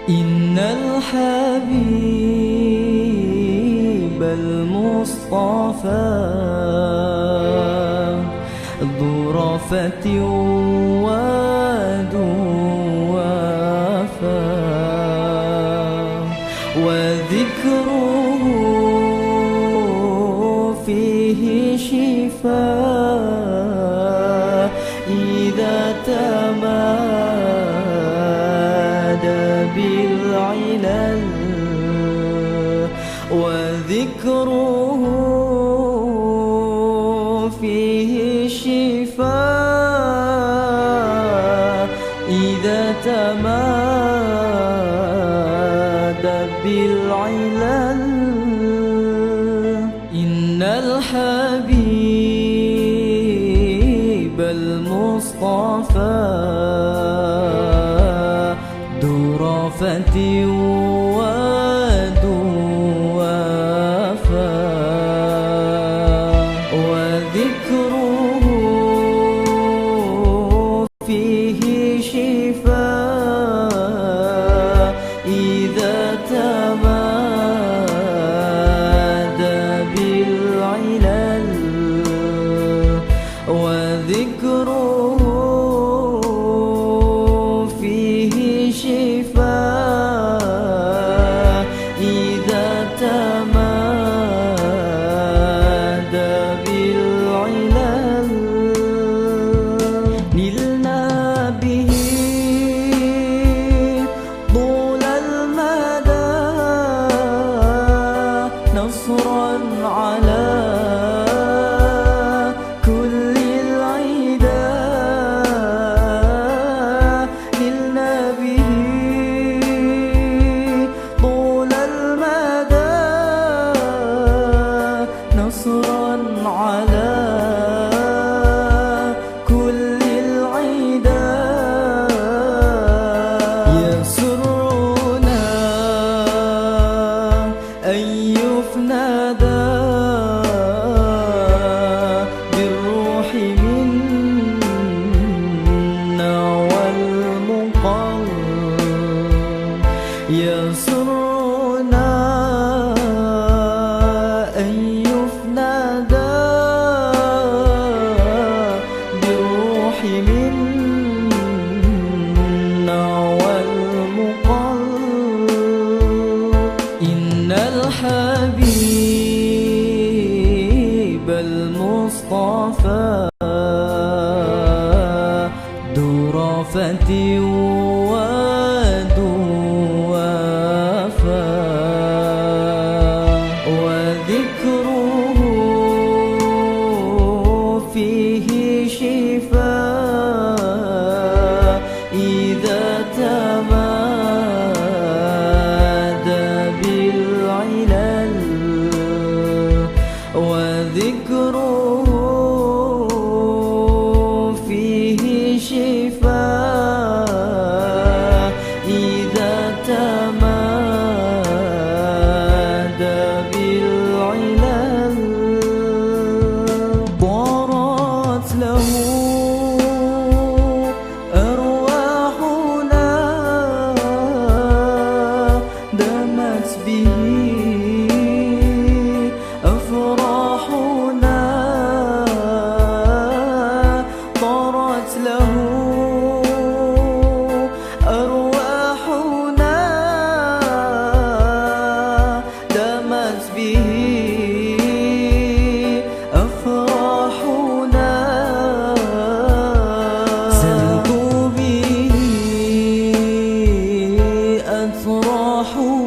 إن الحبيب المصطفى ذو رأفة وذو وفاء، وذكره فيه شفاء إذا تمادى بالعلل، وذكره فيه شفاء إذا تمادى بالعلل. إن الحبيب المصطفى ذو رأفة وذو وفاء، وذكره فيه شفاء إذا تمادى بالعلل، وذكره فيه شفاء إذا تمادى بالعلل. نلنا به طول المدى نصرا على كل العدا، نلنا به طول المدى نصرا على كل العدا. يسرنا أن يفندى بالروح منا والمقر، يسرنا أن يفندى بالروح منا والمقر. إن الحبيب المصطفى ذو رأفة وذو وفاء، وذكره فيه شفاء إذا تمادى بالعلل، وذكره فيه شفاء إذا تمادى بالعلل. ضارت له أرواحنا دمت به أفراحنا، طارت له أرواحنا دمت به أفراحنا، سلت به أتراحنا